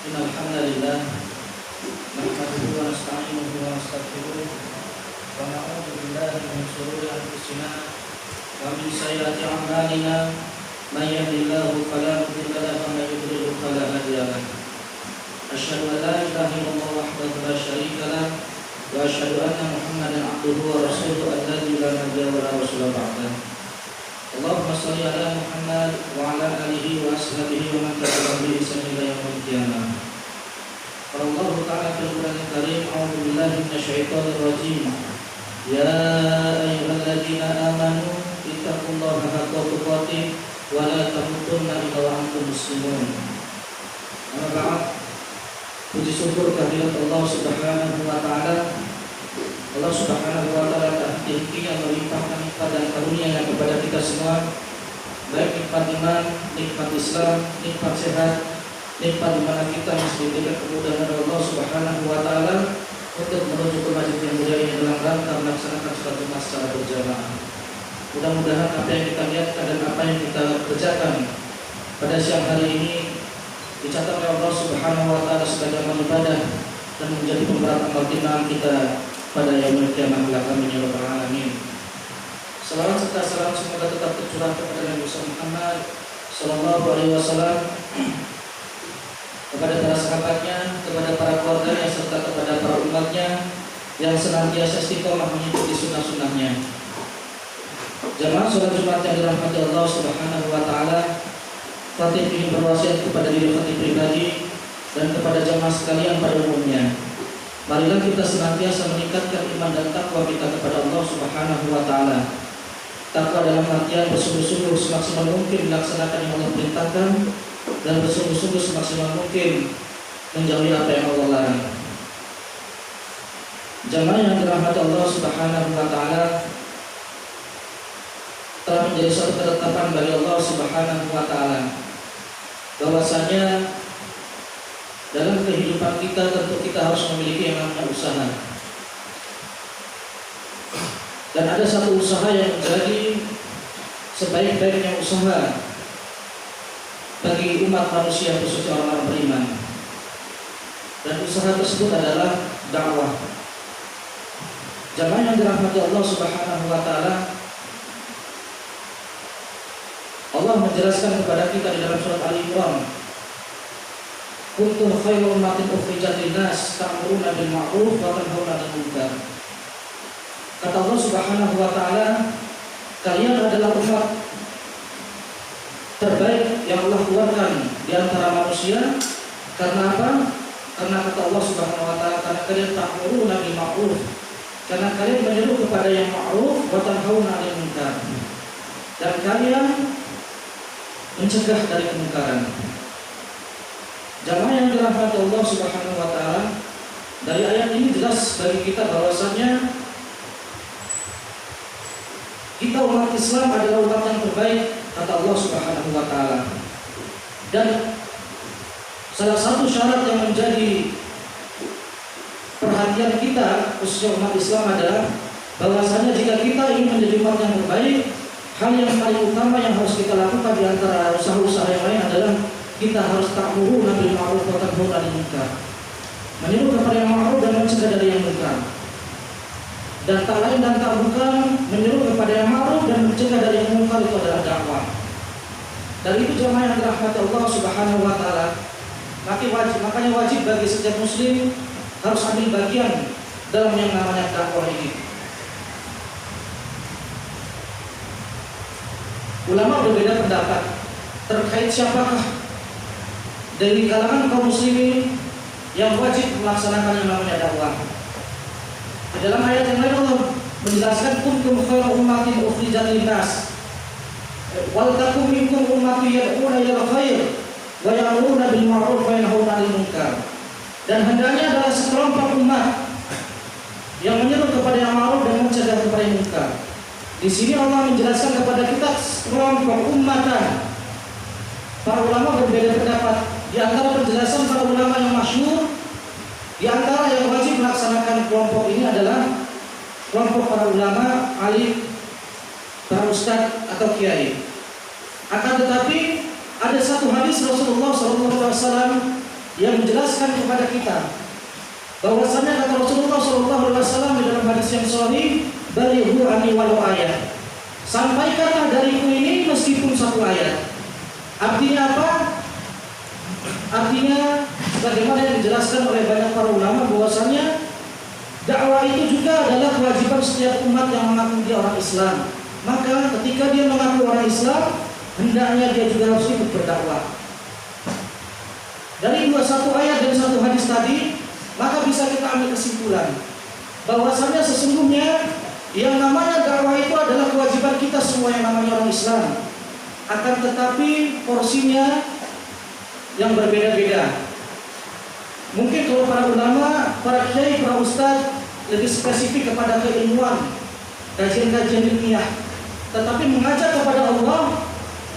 Innal hamdalillah nahmaduhu wa nasta'inuhu wa nastaghfiruh wa na'udzu billahi min shururi anfusina wa min sayyiati a'malina may yahdihillahu fala mudilla lahu wa may yudlil fala hadiya lahu. Asyhadu an la ilaha illallah wahdahu la syarika lahu wa asyhadu anna Muhammadan 'abduhu wa rasuluhu alladzi la nabiyya wa la rasula ba'dahu. Allahumma shalli ala Muhammad wa ala alihi wa ashabihi wa man tabi'ahum bi ihsan ila yaumil qiyamah. Allah Ta'ala fil Qur'anil Karim, a'udzu billahi minasyaitonir rajim. Ya ayyuhalladzina amanu ittaqullaha haqqa tuqatih wa la tamutunna illa wa antum muslimun. Amma ba'd. Puji syukur kehadirat Allah Subhanahu wa taala. Allah Subhanahu wa taala tak henti-hentinya melimpahkan nikmat dan karunia-Nya kepada kita semua, baik nikmat iman, nikmat Islam, nikmat sehat, nikmat di mana kita masih diberikan kemudahan dari Allah Subhanahu wa taala untuk menuju ke masjid yang mulia ini dalam rangka melaksanakan sholat Jumat secara berjamaah. Mudah-mudahan apa yang kita lihatkan dan apa yang kita kerjakan pada siang hari ini dicatat oleh Allah Subhanahu wa taala sebagai amal ibadah dan menjadi pemberat amal timbangan kita pada yaumul qiyamah kelak. Amin ya rabbal alamin. Salawat serta salam semoga tetap tercurah kepada Nabi Muhammad sallallahu alaihi wasallam, kepada para sahabatnya, kepada para keluarganya, serta kepada para umatnya yang senantiasa istiqomah mengikuti sunnah-sunnahnya. Jamaah sholat Jumat yang dirahmati Allah Subhanahu wa taala, Khatib ingin berwasiat kepada diri Khatib pribadi dan kepada jamaah sekalian pada umumnya. Marilah kita senantiasa meningkatkan iman dan takwa kita kepada Allah Subhanahu wa taala. Takwa dalam artian bersungguh-sungguh semaksimal mungkin melaksanakan yang Allah perintahkan dan bersungguh-sungguh semaksimal mungkin menjauhi apa yang Allah larang. Jamaah yang dirahmati Allah Subhanahu wa taala, telah menjadi suatu ketetapan bagi Allah Subhanahu wa taala bahwasanya dalam kehidupan kita tentu kita harus memiliki yang namanya usaha. Dan ada satu usaha yang menjadi sebaik-baiknya usaha bagi umat manusia, khususnya orang-orang beriman. Dan usaha tersebut adalah dakwah. Jamaah yang dirahmati Allah Subhanahu wa taala, Allah menjelaskan kepada kita di dalam surat Ali Imran, kuntum khairu ummatin ukhrijat lin-nas ta'muruna bil ma'ruf wa tanhauna 'anil munkar. Kata Allah Subhanahu wa taala, kalian adalah umat terbaik yang Allah keluarkan di antara manusia. Karena apa? Karena kata Allah Subhanahu wa taala, karena kalian ta'muruna bil ma'ruf, karena kalian menyeru kepada yang ma'ruf wa tanhauna 'anil munkar, dan kalian mencegah dari kemungkaran. Jamaah yang dirahmati Allah Subhanahu wa taala, dari ayat ini jelas bagi kita bahwasanya kita umat Islam adalah umat yang terbaik, kata Allah Subhanahu wa taala. Dan salah satu syarat yang menjadi perhatian kita khususnya umat Islam adalah bahwasanya jika kita ingin menjadi umat yang terbaik, hal yang paling utama yang harus kita lakukan di antara usaha-usaha yang lain adalah kita harus ta'muruna bil ma'ruf wa tanhauna 'anil munkar, menyeru kepada yang ma'ruf dan mencegah dari yang munkar. Dan tak lain dan tak bukan menyeru kepada yang ma'ruf dan mencegah dari yang munkar itu adalah dakwah. Dan itu jamaah yang dirahmati Allah Subhanahu wa taala, makanya wajib bagi setiap muslim harus ambil bagian dalam yang namanya dakwah ini. Ulama berbeda pendapat terkait siapakah dari kalangan kaum muslimin yang wajib melaksanakan yang namanya dakwah. Di dalam ayat yang lain Allah menjelaskan kuntum khairu ummatin ukhrijat lin-nas wal takum minkum ummatun yad'una ilal khair wa ya'muruna bil ma'ruf wa yanhauna 'anil munkar. Dan hendaknya adalah sekelompok umat yang menyeru kepada yang ma'ruf dan mencegah kepada yang munkar. Di sini Allah menjelaskan kepada kita sekelompok ummatan. Para ulama berbeda pendapat. Di antara penjelasan para ulama yang masyhur, di antara yang wajib melaksanakan kelompok ini adalah kelompok para ulama, alim, para ustadz atau kiai. Akan tetapi ada satu hadis Rasulullah SAW yang menjelaskan kepada kita bahwasanya kata Rasulullah SAW di dalam hadis yang sahih, balighu anni walau ayat. Sampaikanlah dariku ini meskipun satu ayat. Artinya apa? Artinya bagaimana yang dijelaskan oleh banyak para ulama bahwasanya dakwah itu juga adalah kewajiban setiap umat yang mengaku dia orang Islam. Maka ketika dia mengaku orang Islam, hendaknya dia juga harus ikut berdakwah. Dari satu ayat dan satu hadis tadi, maka bisa kita ambil kesimpulan bahwasanya sesungguhnya yang namanya dakwah itu adalah kewajiban kita semua yang namanya orang Islam. Akan tetapi porsinya yang berbeda-beda. Mungkin kalau para ulama, para kiai, para ustadz lebih spesifik kepada keilmuan, kajian-kajian ilmiah. Tetapi mengajak kepada Allah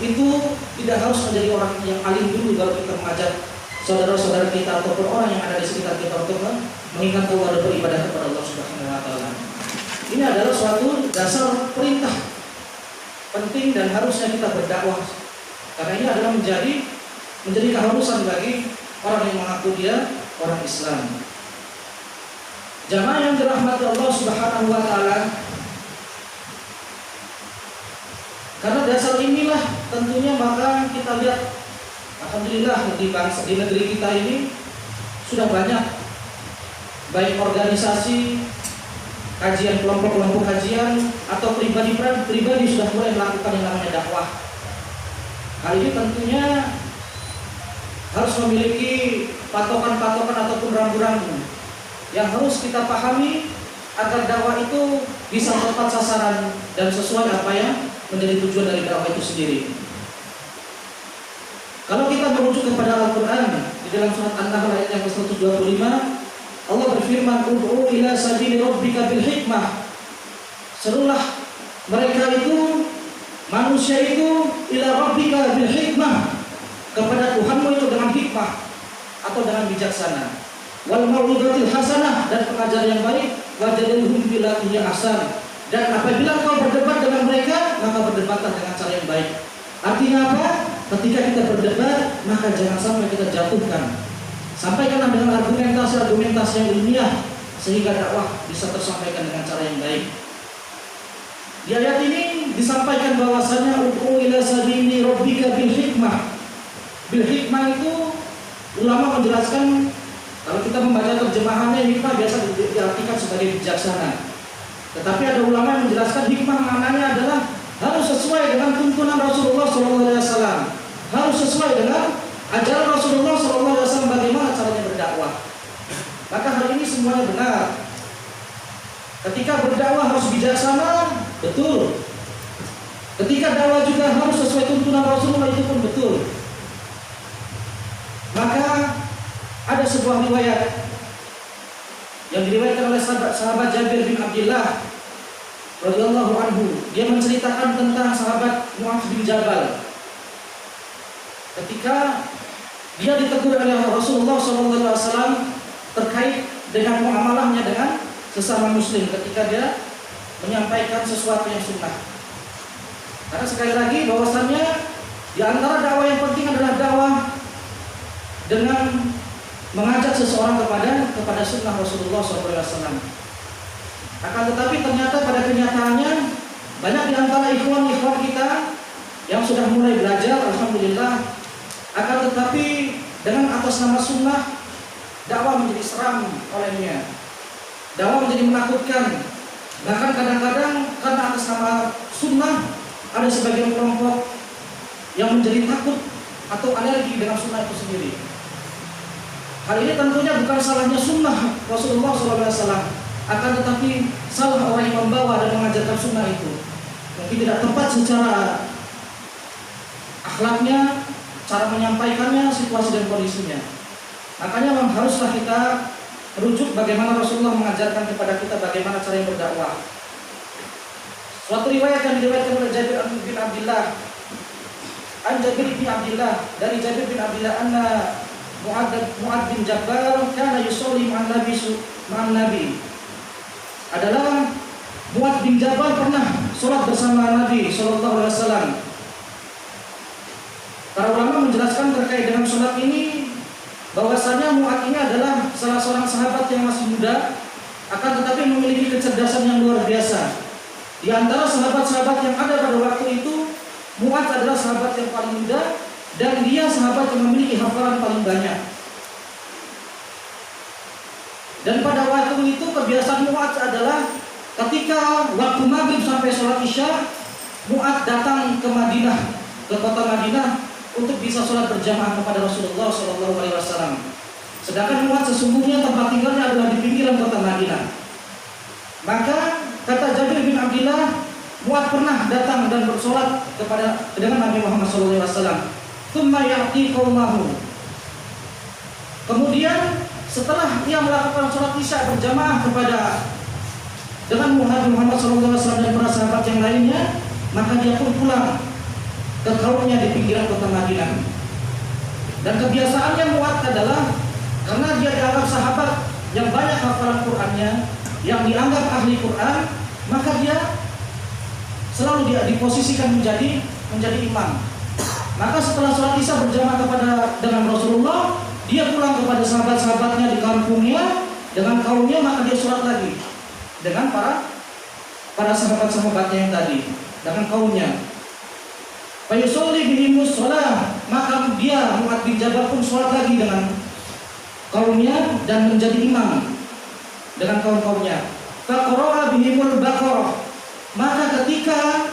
itu tidak harus menjadi orang yang alim dulu baru kita mengajak saudara-saudara kita ataupun orang yang ada di sekitar kita untuk mengingat Allah dan beribadah kepada Allah Subhanahu wa taala. Ini adalah suatu dasar perintah penting dan harusnya kita berdakwah. Karena ini adalah menjadi keharusan bagi orang yang mengaku dia orang Islam. Jamaah yang dirahmati Allah Subhanahu wa taala, karena dasar inilah tentunya maka kita lihat alhamdulillah di negeri kita ini sudah banyak baik organisasi, kajian kelompok-kelompok kajian atau pribadi sudah mulai melakukan yang namanya dakwah. Hal ini tentunya harus memiliki patokan-patokan ataupun rambu-rambu yang harus kita pahami agar dakwah itu bisa tepat sasaran dan sesuai apa yang menjadi tujuan dari dakwah itu sendiri. Kalau kita merujuk kepada Al-Quran di dalam surat An-Nahl ayat yang ke-125, Allah berfirman, "Ud'u ila sabili rabbika bil hikmah." Serulah mereka itu, manusia itu, ila rabbika bil hikmah, kepada Tuhanmu itu dengan hikmah atau dengan bijaksana. Wal mau'izatil hasanah, dan pengajaran yang baik, wajadilhum billati ahsan. Dan apabila kau berdebat dengan mereka, maka berdebatlah dengan cara yang baik. Artinya apa? Ketika kita berdebat, maka jangan sampai kita jatuhkan. Sampaikanlah dengan argumentasi yang ilmiah sehingga dakwah bisa tersampaikan dengan cara yang baik. Di ayat ini disampaikan bahwasanya ud'u ila sabili rabbika bil hikmah. Bil hikmah itu ulama menjelaskan, kalau kita membaca terjemahannya, hikmah biasa diartikan sebagai bijaksana. Tetapi ada ulama yang menjelaskan hikmah maknanya adalah harus sesuai dengan tuntunan Rasulullah SAW, harus sesuai dengan ajaran Rasulullah SAW bagaimana caranya berdakwah. Maka hal ini semuanya benar. Ketika berdakwah harus bijaksana, betul. Ketika dakwah juga harus sesuai tuntunan Rasulullah, itu pun betul. Maka ada sebuah riwayat yang diriwayatkan oleh sahabat Jabir bin Abdullah radhiyallahu anhu. Dia menceritakan tentang sahabat Mu'adz bin Jabal. Ketika dia ditegur oleh Rasulullah SAW terkait dengan muamalahnya dengan sesama muslim ketika dia menyampaikan sesuatu yang sunnah. Karena sekali lagi bahwasannya di antara dakwah yang penting adalah dakwah dengan mengajak seseorang kepada sunnah Rasulullah SAW. Akan tetapi ternyata pada kenyataannya banyak di antara ikhwan-ikhwan kita yang sudah mulai belajar, alhamdulillah. Akan tetapi dengan atas nama sunnah, dakwah menjadi seram olehnya, dakwah menjadi menakutkan. Bahkan kadang-kadang karena atas nama sunnah ada sebagian kelompok yang menjadi takut atau alergi dengan sunnah itu sendiri. Hal ini tentunya bukan salahnya sunnah Rasulullah SAW, akan tetapi salah orang yang membawa dan mengajarkan sunnah itu. Mungkin tidak tepat secara akhlaknya, cara menyampaikannya, situasi dan kondisinya. Makanya memang haruslah kita merujuk bagaimana Rasulullah mengajarkan kepada kita bagaimana cara yang berdakwah. Suatu riwayat yang diriwayatkan oleh Jabir bin Abdullah, Jabir bin Abdullah, dari Jabir bin Abdullah anna Mu'adz bin Jabal kana yusolli ma'an Nabi adalah Mu'adz bin Jabal pernah sholat bersama Nabi SAW. Para ulama menjelaskan terkait dengan sholat ini bahwasanya Mu'adz ini adalah salah seorang sahabat yang masih muda, akan tetapi memiliki kecerdasan yang luar biasa. Di antara sahabat-sahabat yang ada pada waktu itu, Mu'adz adalah sahabat yang paling muda dan dia sahabat yang memiliki hafalan paling banyak. Dan pada waktu itu kebiasaan Mu'adz adalah ketika waktu maghrib sampai sholat isya, Mu'adz datang ke Madinah, ke kota Madinah untuk bisa sholat berjamaah kepada Rasulullah SAW. Sedangkan Mu'adz sesungguhnya tempat tinggalnya adalah di pinggiran kota Madinah. Maka kata Jabir bin Abdullah, Mu'adz pernah datang dan bersolat dengan Nabi Muhammad SAW. Tsumma ya'ti qaumahu. Kemudian setelah ia melakukan sholat isya berjamaah dengan Muhammad SAW dan para sahabat yang lainnya, maka dia pun pulang ke kaumnya di pinggiran kota Madinah. Dan kebiasaannya Mu'adz adalah karena dia dianggap sahabat yang banyak hafalan Qur'annya, yang dianggap ahli Qur'an, maka dia selalu diposisikan menjadi imam. Maka setelah sholat isya berjamaah dengan Rasulullah, dia pulang kepada sahabat-sahabatnya di kampungnya dengan kaumnya, maka dia sholat lagi dengan para sahabat-sahabatnya yang tadi, dengan kaumnya. Fayusolli bihimus sholah, maka dia Mu'adz bin Jabal pun sholat lagi dengan kaumnya dan menjadi imam dengan kaum-kaumnya. Faqara'a bihimul Baqarah, maka ketika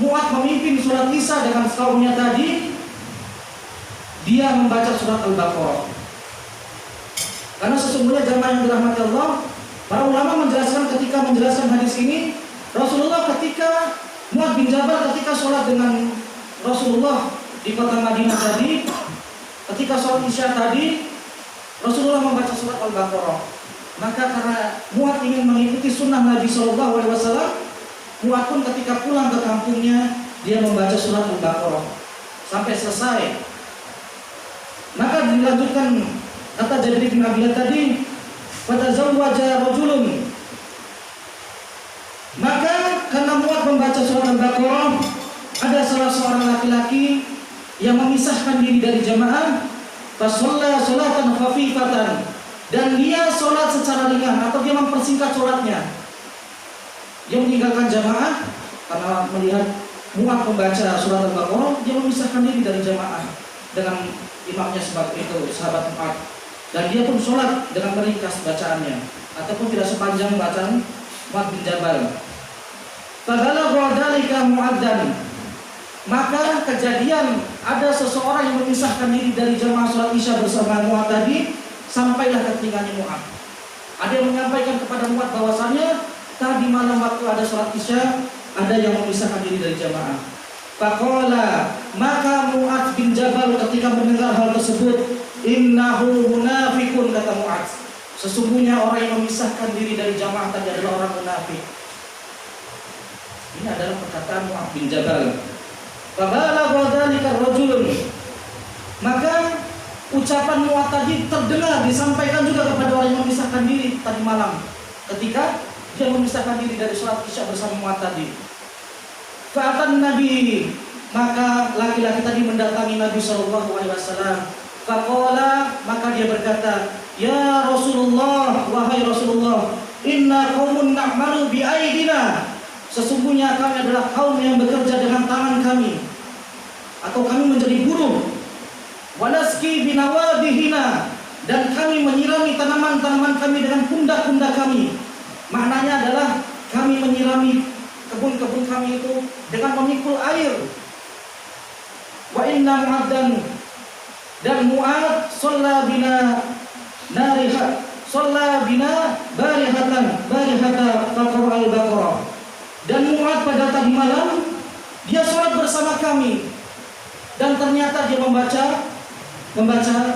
Mu'adz memimpin sholat isya dengan kaumnya tadi, dia membaca surat Al-Baqarah. Karena sesungguhnya jamaah yang dirahmati Allah, para ulama ketika menjelaskan hadis ini, Rasulullah ketika Mu'adz bin Jabal ketika sholat dengan Rasulullah di kota Madinah tadi, ketika sholat isya tadi, Rasulullah membaca surat Al-Baqarah. Maka karena Mu'adz ingin mengikuti sunnah Nabi SAW, Mu'adz pun ketika pulang ke kampungnya, dia membaca surat Al-Baqarah sampai selesai. Maka dilanjutkan kata Jabir bin Abdullah tadi, fatazawwaja rajulun. Maka karena Mu'adz membaca surat Al-Baqarah, ada salah seorang laki-laki yang memisahkan diri dari jamaah, fasalla salatan khafifatan, dan dia sholat secara ringan atau dia mempersingkat sholatnya. Dia meninggalkan jamaah karena melihat Mu'adz membaca surat Al-Baqarah, dia memisahkan diri dari jamaah dengan imamnya sebagai itu sahabat Mu'adz. Dan dia pun sholat dengan meringkas bacaannya, ataupun tidak sepanjang bacaan Mu'adz bin Jabal. Fabalagha dzalika Mu'adzan, maka kejadian ada seseorang yang memisahkan diri dari jamaah sholat isya bersama Mu'adz tadi, sampailah ke telinganya Mu'adz. Ada yang menyampaikan kepada Mu'adz bahwasanya tadi malam waktu ada sholat isya, ada yang memisahkan diri dari jamaah. Faqala, maka Mu'adz bin Jabal ketika mendengar hal tersebut, innahu munafiqun, kata Mu'adz, sesungguhnya orang yang memisahkan diri dari jamaah tadi adalah orang munafik. Ini adalah perkataan Mu'adz bin Jabal. Fabalagha dzalika rajulun, maka ucapan Mu'adz tadi terdengar disampaikan juga kepada orang yang memisahkan diri tadi malam ketika dia memisahkan diri dari sholat isya bersama Mu'adz tadi. Fa'atan Nabi, maka laki-laki tadi mendatangi Nabi SAW. Faqala, maka dia berkata, ya Rasulullah, wahai Rasulullah, inna qaumun na'malu bi aidina, sesungguhnya kami adalah kaum yang bekerja dengan tangan kami, atau kami menjadi buruh. Walaski binawadihina, dan kami menyirami tanaman-tanaman kami dengan pundak-pundak kami. Maknanya adalah kami menyirami kebun-kebun kami itu dengan memikul air. Wa inna Mu'adzan, dan Mu'adz shalla bina barihata faqara al-Baqarah, dan Mu'adz pada tadi malam dia sholat bersama kami dan ternyata dia membaca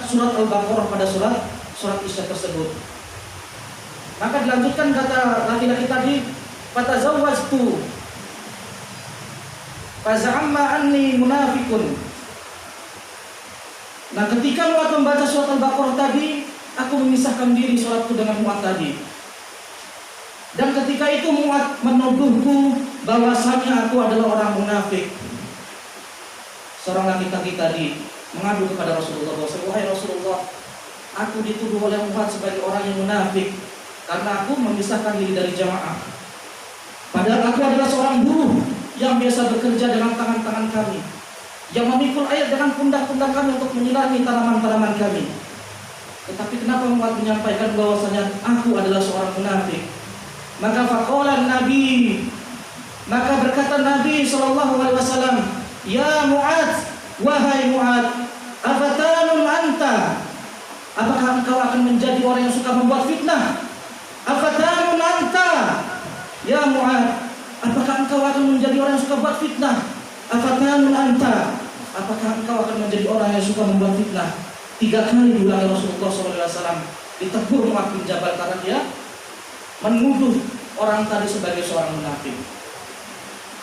surat Al-Baqarah pada surat isya tersebut. Maka dilanjutkan kata laki-laki tadi, fatazawwajtu faz'amma anni munafiqun. Nah, ketika Mu'adz membaca surat Al-Baqarah tadi, aku memisahkan diri sholatku dengan Mu'adz tadi. Dan ketika itu Mu'adz menuduhku bahwasanya aku adalah orang munafik. Seorang laki-laki tadi mengadu kepada Rasulullah bahwa, wahai Rasulullah, aku dituduh oleh Mu'adz sebagai orang yang munafik karena aku memisahkan diri dari jamaah. Padahal aku adalah seorang buruh yang biasa bekerja dengan tangan-tangan kami, yang memikul air dengan pundak-pundak kami untuk menyirami tanaman-tanaman kami. Tetapi kenapa Mu'adz menyampaikan bahwasanya aku adalah seorang munafik? Maka faqala Nabi, maka berkata Nabi SAW, ya Mu'adz, wahai Mu'adz, afatanun anta, apakah engkau akan menjadi orang yang suka membuat fitnah? Afatanun anta, ya Mu'adz, apakah engkau akan menjadi orang yang suka buat fitnah? Afatanun anta, apakah engkau akan menjadi orang yang suka membuat fitnah? 3 kali diulangi Rasulullah SAW. Ditegur Mu'adz bin Jabal karena dia menuduh orang tadi sebagai seorang munafik.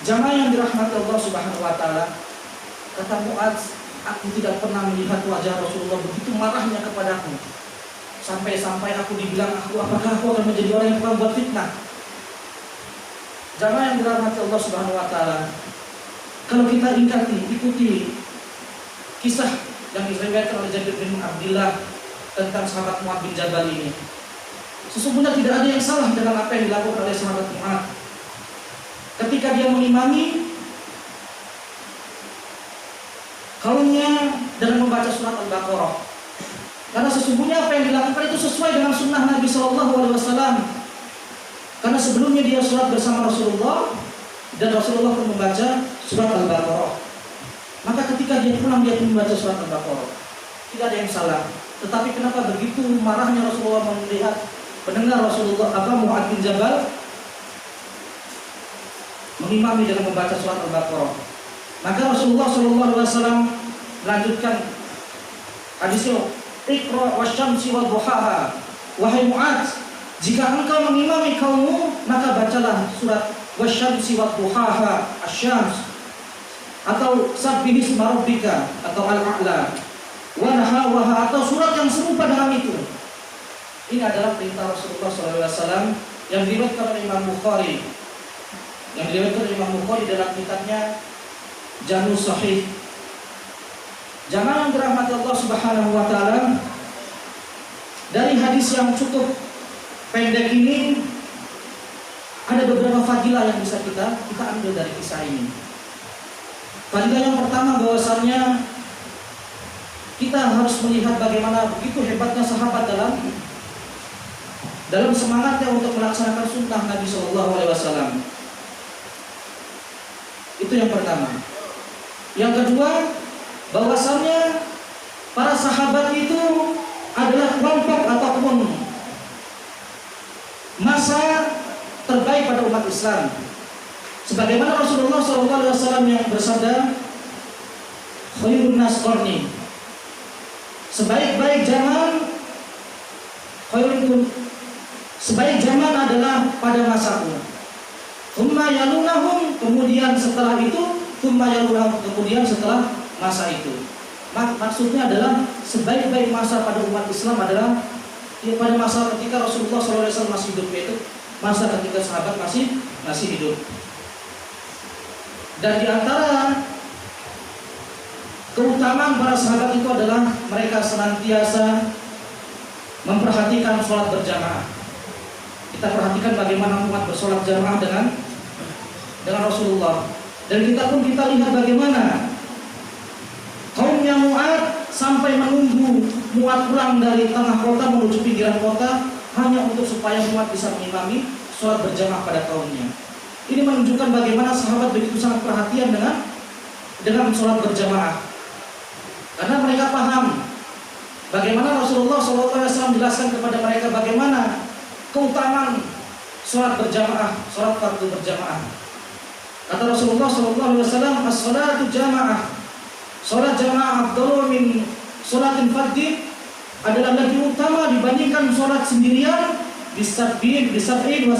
Jamaah yang dirahmati Allah Subhanahu wa taala, kata Mu'adz, aku tidak pernah melihat wajah Rasulullah begitu marahnya kepadaku. Sampai-sampai aku dibilang apakah aku akan menjadi orang yang akan buat fitnah? Jamaah yang dirahmati Allah Subhanahu wa taala, kalau kita ikuti kisah yang diriwayatkan oleh Jabir bin Abdullah tentang sahabat Mu'adz bin Jabal ini, sesungguhnya tidak ada yang salah dengan apa yang dilakukan oleh sahabat Mu'adz ketika dia mengimami kaumnya dengan membaca surat Al-Baqarah. Karena sesungguhnya apa yang dilakukan itu sesuai dengan sunnah Nabi SAW. Karena sebelumnya dia sholat bersama Rasulullah dan Rasulullah pun membaca surat Al-Baqarah. Maka ketika dia pulang dia pun membaca surat Al-Baqarah. Tidak ada yang salah. Tetapi kenapa begitu marahnya Rasulullah mendengar Rasulullah Mu'adz bin Jabal mengimami dengan membaca surat Al-Baqarah? Maka Rasulullah SAW melanjutkan hadisnya, Iqra wasyamsi wadduhaha, wahai Mu'adz, jika engkau mengimami kaummu maka bacalah surat wasyamsi wadduhaha, asyams, atau sabbihisma rabbika, atau al-a'la, wanhawaha, atau surat yang serupa dengan itu. Ini adalah perintah Rasulullah SAW yang diriwayatkan oleh Imam Bukhari. Yang diriwayatkan oleh Imam Bukhari dalam kitabnya Jamus Sahih. Jamaah yang dirahmati Allah Subhanahu wa taala, dari hadis yang cukup pendek ini ada beberapa fadilah yang bisa kita ambil dari kisah ini. Fadilah yang pertama bahwasannya kita harus melihat bagaimana begitu hebatnya sahabat dalam semangatnya untuk melaksanakan sunnah Nabi SAW. Itu yang pertama. Yang kedua, bahwasannya para sahabat itu adalah kelompok ataupun masa terbaik pada umat Islam. Sebagaimana Rasulullah SAW yang bersabda, khairun nas qarni, sebaik-baik zaman adalah pada masaku. Tsumma yalunahum, kemudian setelah itu, tsumma yalunahum, kemudian setelah masa itu. Maksudnya adalah sebaik-baik masa pada umat Islam adalah pada masa ketika Rasulullah SAW masih hidup, yaitu masa ketika sahabat masih hidup. Dan di antara keutamaan para sahabat itu adalah mereka senantiasa memperhatikan sholat berjamaah. Kita perhatikan bagaimana umat bersolat jamaah dengan Rasulullah. Dan kita lihat bagaimana kaumnya Mu'adz sampai menunggu Mu'adz pulang dari tengah kota menuju pinggiran kota hanya untuk supaya Mu'adz bisa mengimami sholat berjamaah pada kaumnya. Ini menunjukkan bagaimana sahabat begitu sangat perhatian dengan sholat berjamaah. Karena mereka paham bagaimana Rasulullah SAW menjelaskan kepada mereka bagaimana keutamaan sholat berjamaah, sholat fardu berjamaah. Kata Rasulullah SAW, as-sholatu jamaah, sholat jamaah afdalu min sholatin fardhi, adalah lebih utama dibandingkan sholat sendirian bisab'in wa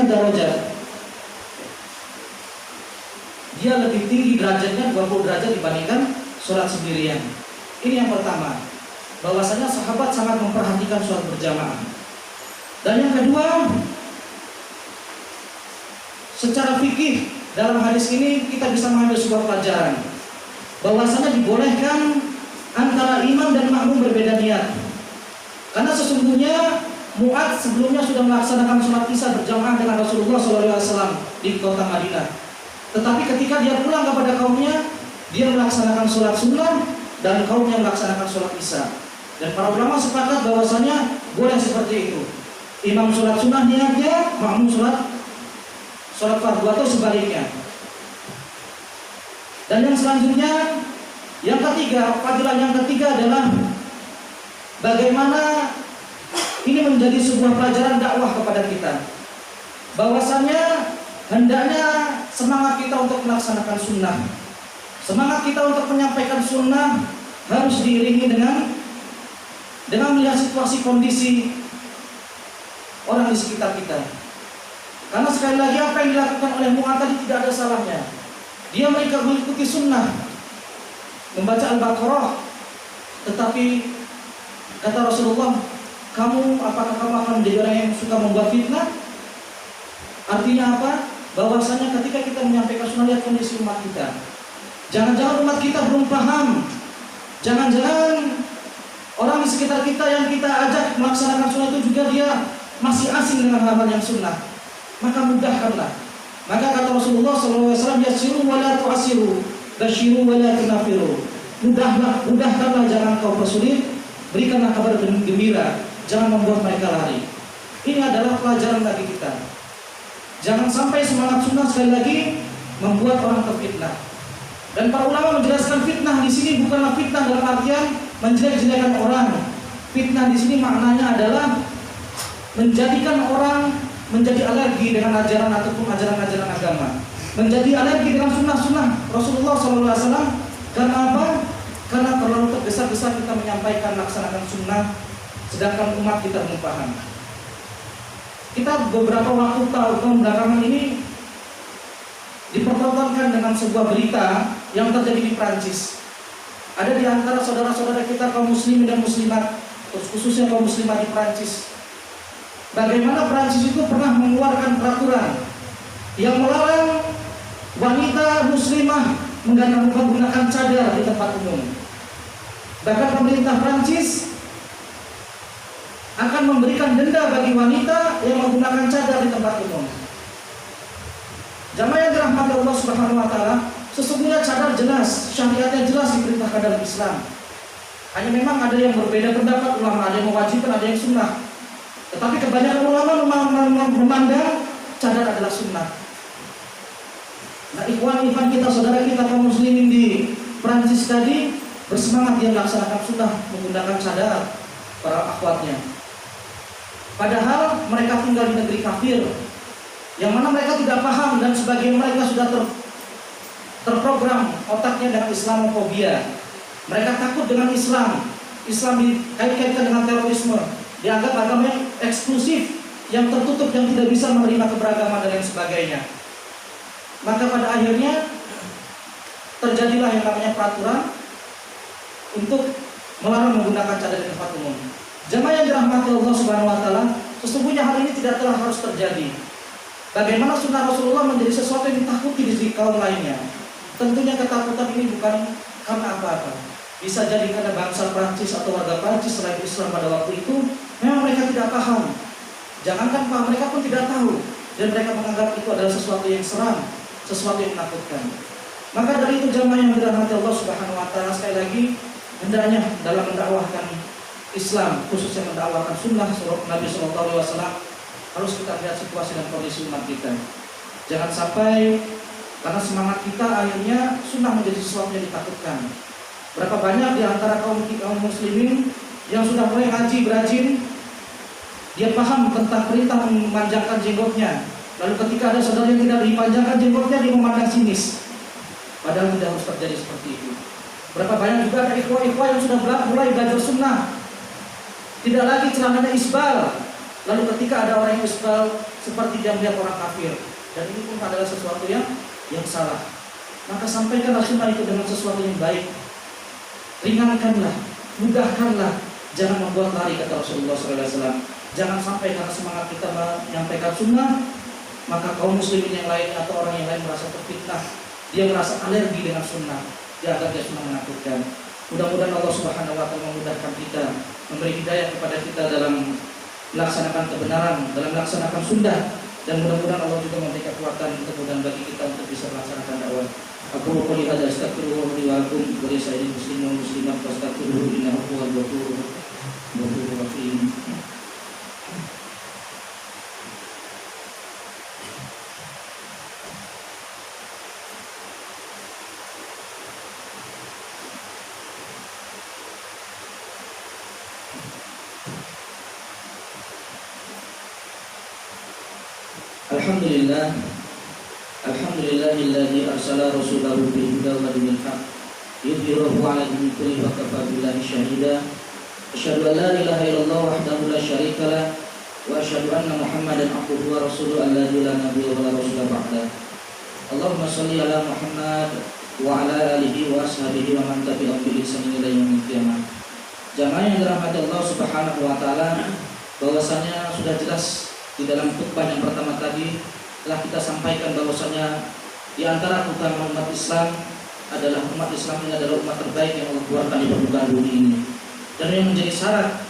darajat. Dia lebih tinggi derajatnya 20 derajat dibandingkan sholat sendirian. Ini yang pertama, bahwasanya sahabat sangat memperhatikan sholat berjamaah. Dan yang kedua, secara fikih dalam hadis ini kita bisa mengambil sebuah pelajaran bahwasanya dibolehkan antara imam dan makmum berbeda niat. Karena sesungguhnya Mu'adz sebelumnya sudah melaksanakan sholat isya berjamaah dengan Rasulullah SAW di kota Madinah. Tetapi ketika dia pulang kepada kaumnya, dia melaksanakan sholat sunnah dan kaumnya melaksanakan sholat isya. Dan para ulama sepakat bahwasanya boleh seperti itu. Imam sholat sunnah niatnya, makmum sholat fardu atau sebaliknya. Dan yang selanjutnya, yang ketiga, fadilah yang ketiga adalah bagaimana ini menjadi sebuah pelajaran dakwah kepada kita. Bahwasannya hendaknya semangat kita untuk melaksanakan sunnah, semangat kita untuk menyampaikan sunnah harus diiringi dengan melihat situasi kondisi orang di sekitar kita. Karena sekali lagi apa yang dilakukan oleh Mu'adz tadi tidak ada salahnya. Dia mengikuti sunnah, membaca Al-Baqarah, tetapi kata Rasulullah, apakah kamu akan menjadi orang yang suka membuat fitnah? Artinya apa? Bahwasanya ketika kita menyampaikan sunnah, lihat kondisi umat kita. Jangan-jangan umat kita belum paham. Jangan-jangan orang di sekitar kita yang kita ajak melaksanakan sunnah itu juga dia masih asing dengan hal-hal yang sunnah. Maka mudahkanlah. Maka kata Rasulullah SAW, yassiru wa la tu'assiru, basyiru wa la tunafiru. Mudahkanlah, jangan kau persulit, berikanlah kabar gembira, jangan membuat mereka lari. Ini adalah pelajaran bagi kita. Jangan sampai semangat sunnah sekali lagi membuat orang terfitnah. Dan para ulama menjelaskan fitnah di sini bukanlah fitnah dalam artian menjelek-jelekan orang. Fitnah di sini maknanya adalah menjadikan orang menjadi alergi dengan ajaran ataupun ajaran-ajaran agama, menjadi alergi dengan sunnah-sunnah Rasulullah SAW. Karena apa? Karena terlalu tergesa-gesa kita menyampaikan melaksanakan sunnah, sedangkan umat kita belum paham. Kita beberapa waktu tahun belakangan ini dipertontonkan dengan sebuah berita yang terjadi di Prancis. Ada di antara saudara-saudara kita kaum muslimin dan muslimat, khususnya kaum muslimat di Prancis, bagaimana Prancis itu pernah mengeluarkan peraturan yang melarang wanita muslimah menggunakan cadar di tempat umum. Bahkan pemerintah Prancis akan memberikan denda bagi wanita yang menggunakan cadar di tempat umum. Jamaah yang dirahmati Allah Subhanahu wa taala, sesungguhnya cadar jelas, syariatnya jelas diperintahkan dalam Islam. Hanya memang ada yang berbeda pendapat ulama, ada yang mewajibkan, ada yang sunnah. Tetapi kebanyakan ulama memandang cadar adalah sunnah. Nah, ikhwan kita, saudara kita kaum muslimin di Prancis tadi bersemangat dia melaksanakan sunnah menggunakan cadar para akhwatnya. Padahal mereka tinggal di negeri kafir, yang mana mereka tidak paham dan sebagian mereka sudah terprogram otaknya dengan Islamofobia. Mereka takut dengan Islam. Islam dikait-kaitkan dengan terorisme, dianggap agama yang eksklusif, yang tertutup, yang tidak bisa menerima keberagaman dan lain sebagainya. Maka pada akhirnya terjadilah yang namanya peraturan untuk melarang menggunakan cadar di tempat umum. Jamaah yang dirahmati Allah Subhanahu wa taala, sesungguhnya hal ini tidak telah harus terjadi. Bagaimana sunnah Rasulullah menjadi sesuatu yang ditakuti di kaum lainnya? Tentunya ketakutan ini bukan karena apa-apa. Bisa jadi karena bangsa Prancis atau warga Prancis selain Islam pada waktu itu memang mereka tidak paham. Jangankan paham, mereka pun tidak tahu, dan mereka menganggap itu adalah sesuatu yang seram, sesuatu yang menakutkan. Maka dari itu jamaah yang dirahmati Allah Subhanahu wa taala, sekali lagi hendaknya dalam mendakwahkan Islam, khususnya mendakwahkan sunnah Nabi Sallallahu Alaihi Wasallam, harus kita lihat situasi dan kondisi umat kita. Jangan sampai karena semangat kita akhirnya sunnah menjadi sesuatu yang ditakutkan. Berapa banyak di antara kaum muslimin yang sudah mulai ngaji berajin, dia paham tentang perintah memanjangkan jenggotnya. Lalu ketika ada saudara yang tidak dipanjangkan jenggotnya, dia memandang sinis. Padahal tidak harus terjadi seperti itu. Berapa banyak juga ada ikhwah-ikhwah yang sudah mulai belajar sunnah, tidak lagi celananya isbal. Lalu ketika ada orang yang isbal, seperti dia melihat orang kafir. Dan ini pun adalah sesuatu yang salah. Maka sampaikanlah sunnah itu dengan sesuatu yang baik. Ringankanlah, mudahkanlah, jangan membuat lari, kata Rasulullah SAW. Jangan sampai karena semangat kita menyampaikan sunnah, maka kaum muslimin yang lain atau orang yang lain merasa terfitnah, dia merasa alergi dengan sunnah, dia agar dia sunnah menakutkan. Mudah-mudahan Allah Subhanahu wa Ta'ala memudahkan kita, memberi hidayah kepada kita dalam melaksanakan kebenaran, dalam melaksanakan sunnah, dan mudah-mudahan Allah juga memberi kekuatan kemudahan bagi kita untuk bisa melaksanakan dakwah. Aku qouli hadza astaghfirullah li wa lakum wa li sa'iril muslimin wal muslimat fastaghfiruhu innahu huwal ghafurur rahim. Alhamdulillahilladzi arsala rasulahu bil huda wa dinil haq yudhhirahu 'ala dini kulli wa kafa billahi shahida. Asyhadu an la ilaha illallah wahdahu la syarika lah wa asyhadu anna Muhammadan abduhu wa rasuluhu alladzi la nabiyya wa la rasula ba'da. Allahumma shalli ala Muhammad wa ala alihi wa ashabihi wa man tabi'ahum bi ihsan ila yaumil qiyamah. Jamaah yang dirahmati Allah Subhanahu wa taala, bahwasanya sudah jelas di dalam khutbah yang pertama tadi telah kita sampaikan bahwasanya di antara keutamaan umat Islam adalah umat Islam ini adalah umat terbaik yang Allah keluarkan di permukaan bumi ini. Dan yang menjadi syarat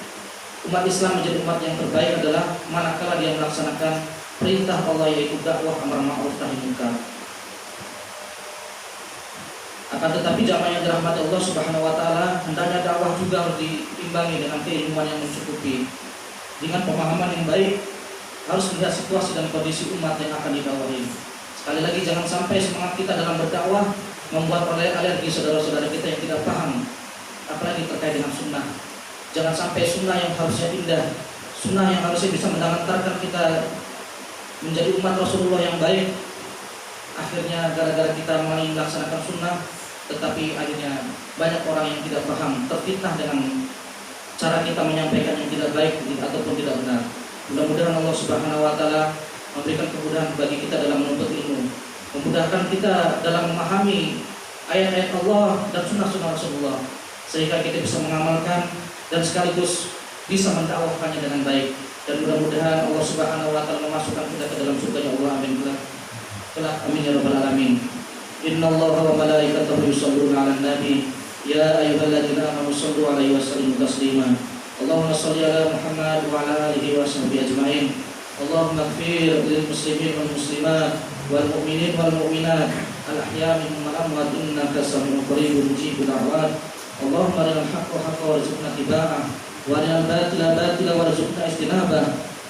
umat Islam menjadi umat yang terbaik adalah manakala dia melaksanakan perintah Allah, yaitu dakwah amar ma'ruf nahi munkar. Akan tetapi jamaah yang dirahmati Allah Subhanahu wa taala, hendaknya dakwah juga harus diimbangi dengan keilmuan yang mencukupi, dengan pemahaman yang baik, harus melihat situasi dan kondisi umat yang akan didakwahi. Sekali lagi, jangan sampai semangat kita dalam berdakwah membuat alergi saudara-saudara kita yang tidak paham, apalagi terkait dengan sunnah. Jangan sampai sunnah yang harusnya indah, sunnah yang harusnya bisa mengantarkan kita menjadi umat Rasulullah yang baik, akhirnya gara-gara kita melaksanakan sunnah, tetapi akhirnya banyak orang yang tidak paham, terfitnah dengan cara kita menyampaikan yang tidak baik ataupun tidak benar. Mudah-mudahan Allah Subhanahu wa taala memberikan kemudahan bagi kita dalam menuntut ilmu, memudahkan kita dalam memahami ayat-ayat Allah dan sunnah-sunnah Rasulullah, sehingga kita bisa mengamalkan dan sekaligus bisa mendakwahkannya dengan baik. Dan mudah-mudahan Allah Subhanahu wa taala memasukkan kita ke dalam surga-Nya Allah. Amin. Kelak amin ya rabbal alamin. Innallaha wa malaikatahu yusholluna 'alan nabi ya ayyuhalladzina amanu shollu 'alaihi wa sallimu taslima. Allahumma sholli ala Muhammad wa ala alihi wa sahbihi ajma'in. Allahumma ighfir lil muslimin wal muslimat wal mu'minin wal mu'minat al ahya' minhum wal amwat innaka sami'un qaribun mujibud da'wat. Allahumma arinal haqqa haqqan warzuqna ittiba'ah wa arinal batila batila warzuqna ijtinabah.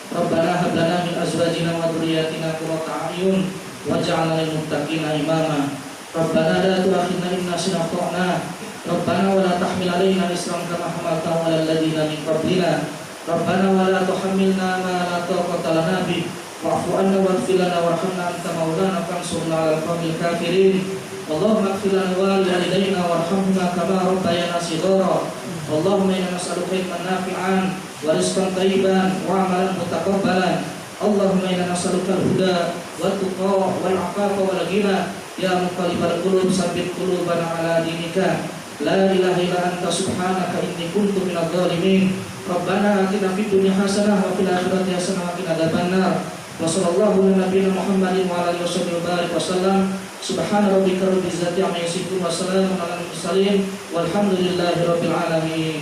Rabbana hab lana min azwajina wa dhurriyyatina qurrata a'yun waj'alna lil muttaqina imama. Rabbana la tu'akhidhna in nasina akhtana. Rabbana wa la tahmil 'alaina isran kama hamaltahu 'alal ladzina min qablina. Rabbana wa la tuhammilna ma la taqata lana bih wa'fu 'anna waghfir lana warhamna anta maulana fansurna 'alal qawmil kafirin. Allahumma ighfir lana wa liwalidayna warhamhuma kama rabbayana shighara. Allahumma inna nas'aluka ilman nafi'an wa rizqan thayyiban wa 'amalan mutaqabbalan. Allahumma inna nas'aluka al-huda wat tuqa wal 'afafa wal ghina. Ya muqallibal qulub tsabbit qulubana 'ala dinika. La ilaha illa anta subhanaka inni kuntu minadh dhalimin. Rabbana atina fid dunya hasanah wa fil akhirati hasanah wa qina adzabannar. Wa sallallahu ala nabiyyina Muhammadin wa ala alihi wa sallam. Subhana rabbika rabbil izzati amma yasifun wa salamun alal mursalin walhamdulillahi rabbil alamin.